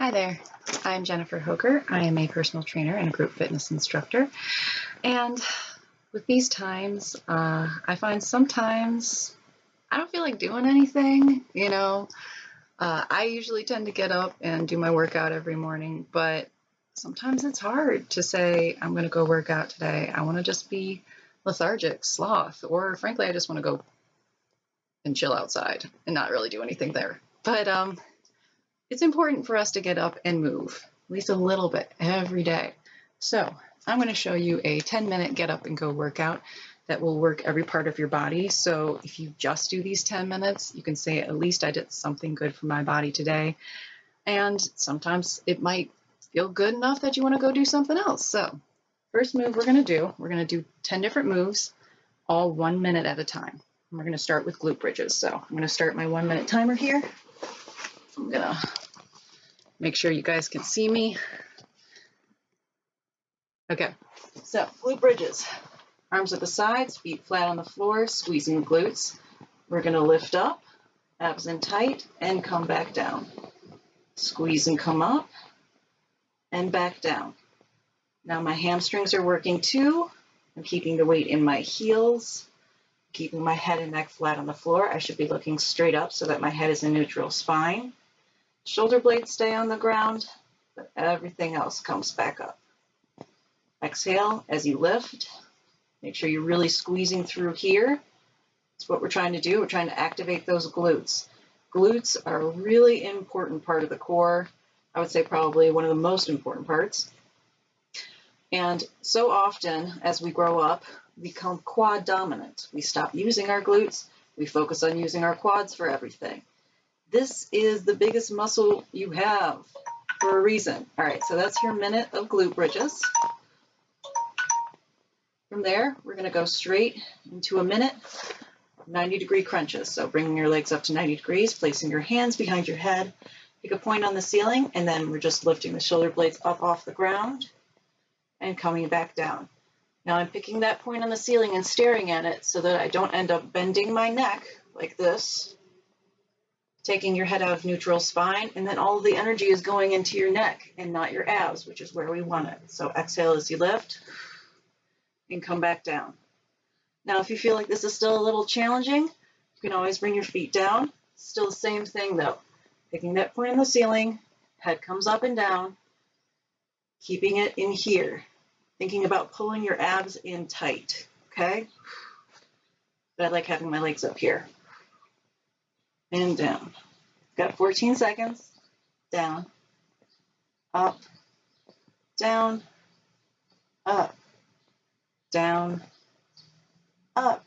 Hi there, I'm Jennifer Hoker. I am a personal trainer and a group fitness instructor. And with these times, I find sometimes I don't feel like doing anything, I usually tend to get up and do my workout every morning, but sometimes it's hard to say, I'm going to go work out today. I want to just be lethargic, sloth, or frankly, I just want to go and chill outside and not really do anything there. But it's important for us to get up and move, at least a little bit every day. So I'm going to show you a 10-minute get up and go workout that will work every part of your body. So if you just do these 10 minutes, you can say, at least I did something good for my body today. And sometimes it might feel good enough that you want to go do something else. So first move we're going to do 10 different moves, all 1 minute at a time. And we're going to start with glute bridges. So I'm going to start my 1 minute timer here. I'm going to make sure you guys can see me. Okay, so glute bridges. Arms at the sides, feet flat on the floor, squeezing the glutes. We're going to lift up, abs in tight, and come back down. Squeeze and come up, and back down. Now my hamstrings are working too. I'm keeping the weight in my heels, keeping my head and neck flat on the floor. I should be looking straight up so that my head is in neutral spine. Shoulder blades stay on the ground, but everything else comes back up. Exhale as you lift. Make sure you're really squeezing through here. That's what we're trying to do. We're trying to activate those glutes. Glutes are a really important part of the core. I would say probably one of the most important parts. And so often as we grow up, we become quad dominant. We stop using our glutes. We focus on using our quads for everything. This is the biggest muscle you have for a reason. All right, so that's your minute of glute bridges. From there, we're going to go straight into a minute of 90-degree crunches. So bringing your legs up to 90 degrees, placing your hands behind your head, pick a point on the ceiling, and then we're just lifting the shoulder blades up off the ground and coming back down. Now I'm picking that point on the ceiling and staring at it so that I don't end up bending my neck like this, taking your head out of neutral spine, and then all of the energy is going into your neck and not your abs, which is where we want it. So exhale as you lift and come back down. Now, if you feel like this is still a little challenging, you can always bring your feet down. Still the same thing though. Picking that point on the ceiling, head comes up and down, keeping it in here. Thinking about pulling your abs in tight, okay? But I like having my legs up here. And down. Got 14 seconds. Down, up, down, up, down, up,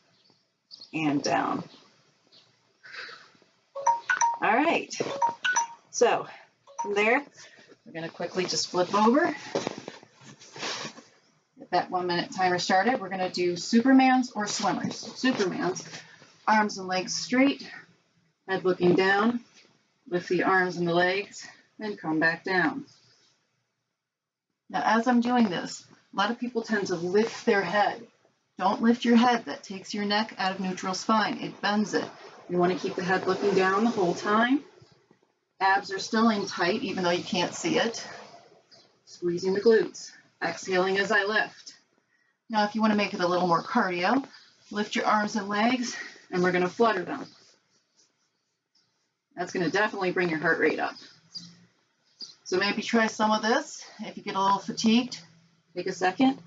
and down. All right. So from there, we're going to quickly just flip over. Get that 1 minute timer started. We're going to do Supermans or swimmers. Supermans, arms and legs straight, head looking down, lift the arms and the legs, then come back down. Now, as I'm doing this, a lot of people tend to lift their head. Don't lift your head. That takes your neck out of neutral spine. It bends it. You want to keep the head looking down the whole time. Abs are still in tight, even though you can't see it. Squeezing the glutes. Exhaling as I lift. Now, if you want to make it a little more cardio, lift your arms and legs, and we're going to flutter them. That's going to definitely bring your heart rate up. So maybe try some of this. If you get a little fatigued, take a second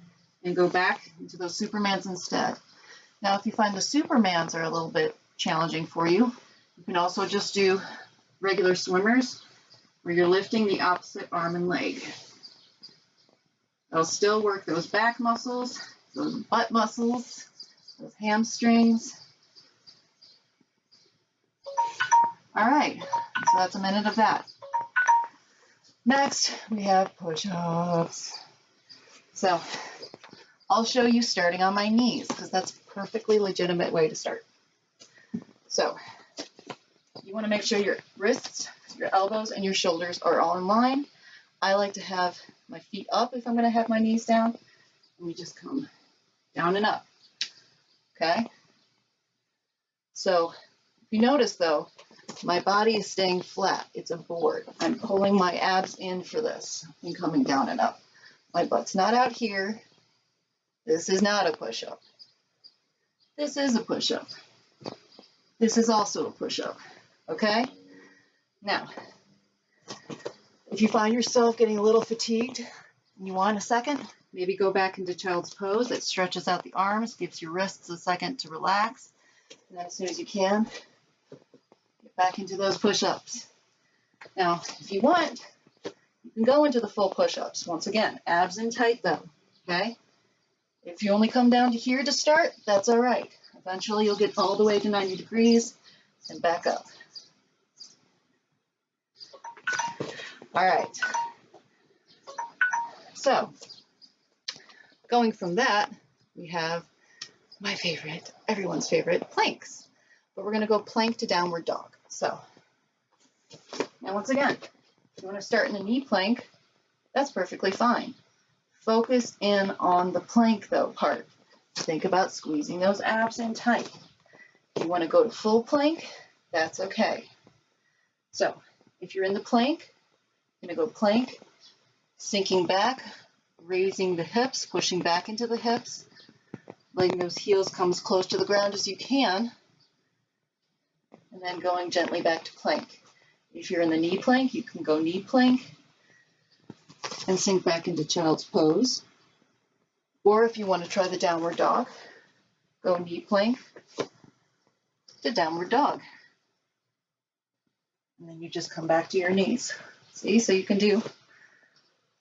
and go back into those Supermans instead. Now, if you find the Supermans are a little bit challenging for you, you can also just do regular swimmers where you're lifting the opposite arm and leg. They'll still work those back muscles, those butt muscles, those hamstrings. All right, so that's a minute of that. Next, we have push-ups. So I'll show you starting on my knees because that's a perfectly legitimate way to start. So you want to make sure your wrists, your elbows, and your shoulders are all in line. I like to have my feet up if I'm going to have my knees down. And we just come down and up. Okay? So if you notice though, My body is staying flat. It's a board. I'm pulling my abs in for this and coming down and up. My butt's not out here. This is not a push-up. This is a push-up. This is also a push-up, okay? Now, if you find yourself getting a little fatigued and you want a second, maybe go back into child's pose. It stretches out the arms, gives your wrists a second to relax. And then as soon as you can, get back into those push-ups. Now, if you want, you can go into the full push-ups. Once again, abs in tight though, okay? If you only come down to here to start, that's all right. Eventually you'll get all the way to 90 degrees and back up. All right. So, going from that, we have my favorite, everyone's favorite, planks. But we're going to go plank to downward dog. So, now once again, if you want to start in a knee plank, that's perfectly fine. Focus in on the plank though part. Think about squeezing those abs in tight. If you want to go to full plank, that's okay. So, if you're in the plank, you're going to go plank, sinking back, raising the hips, pushing back into the hips, letting those heels come as close to the ground as you can, and then going gently back to plank. If you're in the knee plank, you can go knee plank and sink back into child's pose. Or if you want to try the downward dog, go knee plank to downward dog. And then you just come back to your knees. See, so you can do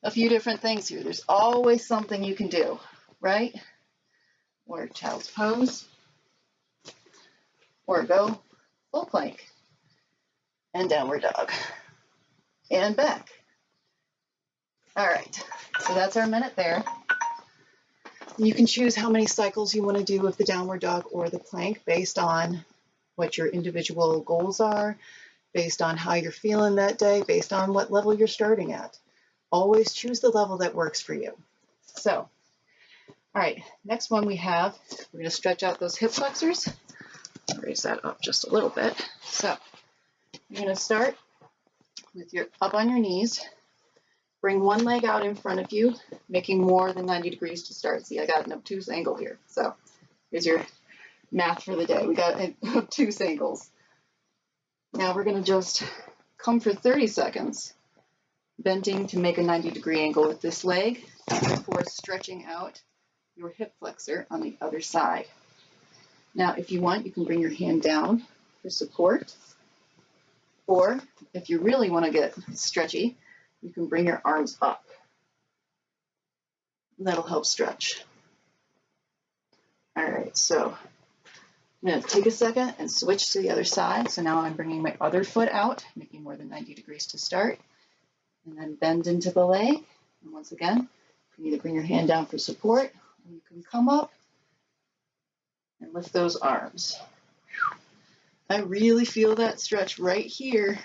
a few different things here. There's always something you can do, right? Or child's pose, or go full plank and downward dog and back. All right, so that's our minute there. You can choose how many cycles you want to do of the downward dog or the plank based on what your individual goals are, based on how you're feeling that day, based on what level you're starting at. Always choose the level that works for you. So, all right, next one we have, we're going to stretch out those hip flexors. Raise that up just a little bit. So, you're going to start with your up on your knees. Bring one leg out in front of you, making more than 90 degrees to start. See, I got an obtuse angle here. So here's your math for the day. We got an obtuse angles. Now we're going to just come for 30 seconds, bending to make a 90-degree angle with this leg before stretching out your hip flexor on the other side. Now, if you want, you can bring your hand down for support. Or if you really want to get stretchy, you can bring your arms up. That'll help stretch. All right, so I'm going to take a second and switch to the other side. So now I'm bringing my other foot out, making more than 90 degrees to start, and then bend into the leg. And once again, you can either bring your hand down for support, or you can come up and lift those arms. I really feel that stretch right here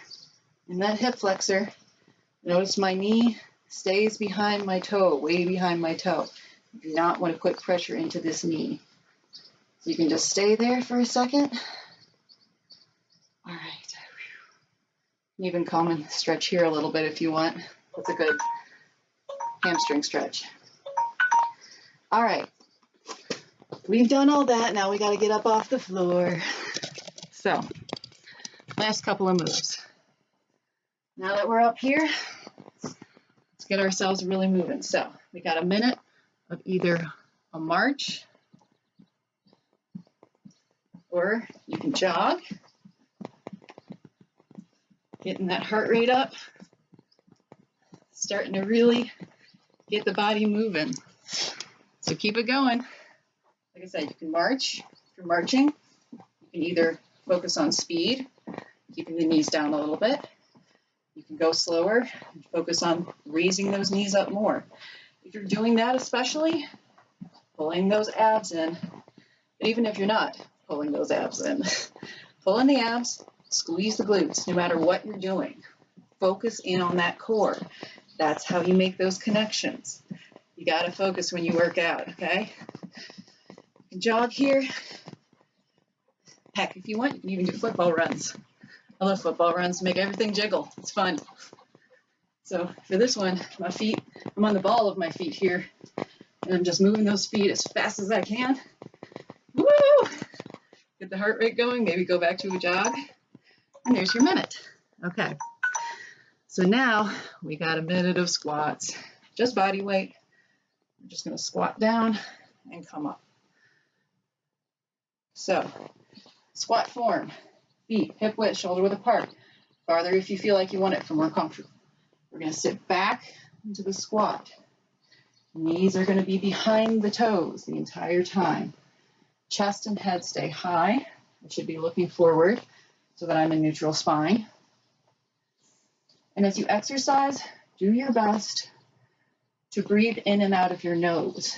in that hip flexor. Notice my knee stays behind my toe, way behind my toe. You do not want to put pressure into this knee. So you can just stay there for a second. All right. You can even come and stretch here a little bit if you want. That's a good hamstring stretch. All right. We've done all that. Now we got to get up off the floor. So, last couple of moves. Now that we're up here, let's get ourselves really moving. So we got a minute of either a march, or you can jog, getting that heart rate up, starting to really get the body moving. So keep it going. Like I said, you can march. If you're marching, you can either focus on speed, keeping the knees down a little bit. You can go slower and focus on raising those knees up more. If you're doing that, especially pulling those abs in, but even if you're not pulling those abs in, pull in the abs, squeeze the glutes, no matter what you're doing. Focus in on that core. That's how you make those connections. You got to focus when you work out, okay? You can jog here. Heck, if you want, you can even do football runs. I love football runs, make everything jiggle. It's fun. So for this one, my feet, I'm on the ball of my feet here, and I'm just moving those feet as fast as I can. Woo! Get the heart rate going, maybe go back to a jog. And there's your minute. Okay. So now we got a minute of squats. Just body weight. I'm just going to squat down and come up. So, squat form. Feet hip width, shoulder width apart. Farther if you feel like you want it for more comfort. We're going to sit back into the squat. Knees are going to be behind the toes the entire time. Chest and head stay high. I should be looking forward so that I'm in neutral spine. And as you exercise, do your best to breathe in and out of your nose.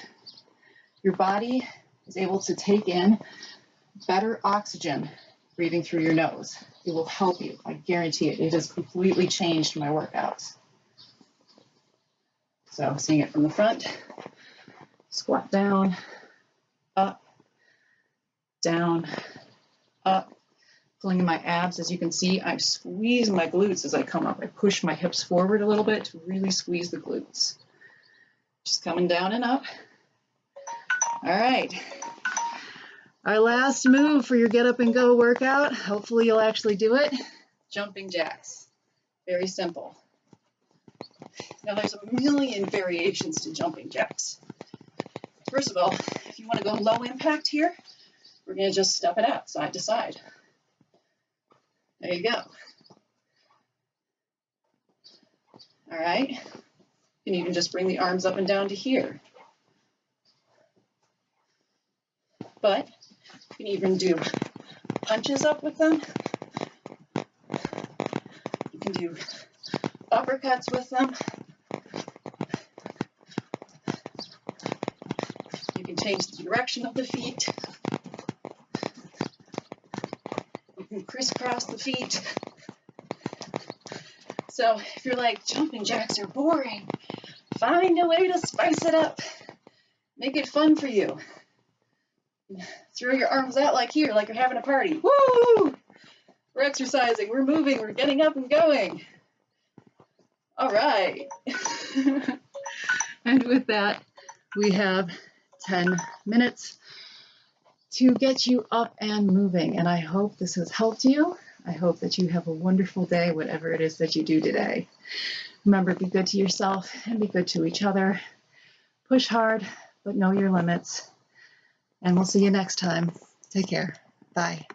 Your body is able to take in better oxygen breathing through your nose. It will help you. I guarantee it. It has completely changed my workouts. So seeing it from the front, squat down, up, down, up, pulling in my abs. As you can see, I squeeze my glutes as I come up. I push my hips forward a little bit to really squeeze the glutes. Just coming down and up. All right. Our last move for your get up and go workout. Hopefully you'll actually do it. Jumping jacks. Very simple. Now there's a million variations to jumping jacks. First of all, if you want to go low impact here, we're going to just step it out side to side. There you go. All right. You can even just bring the arms up and down to here. But you can even do punches up with them. You can do uppercuts with them. You can change the direction of the feet. You can crisscross the feet. So if you're like, jumping jacks are boring, find a way to spice it up. Make it fun for you. Throw your arms out like here, like you're having a party. Woo! We're exercising, we're moving, we're getting up and going. All right. And with that, we have 10 minutes to get you up and moving. And I hope this has helped you. I hope that you have a wonderful day, whatever it is that you do today. Remember, be good to yourself and be good to each other. Push hard, but know your limits. And we'll see you next time. Take care. Bye.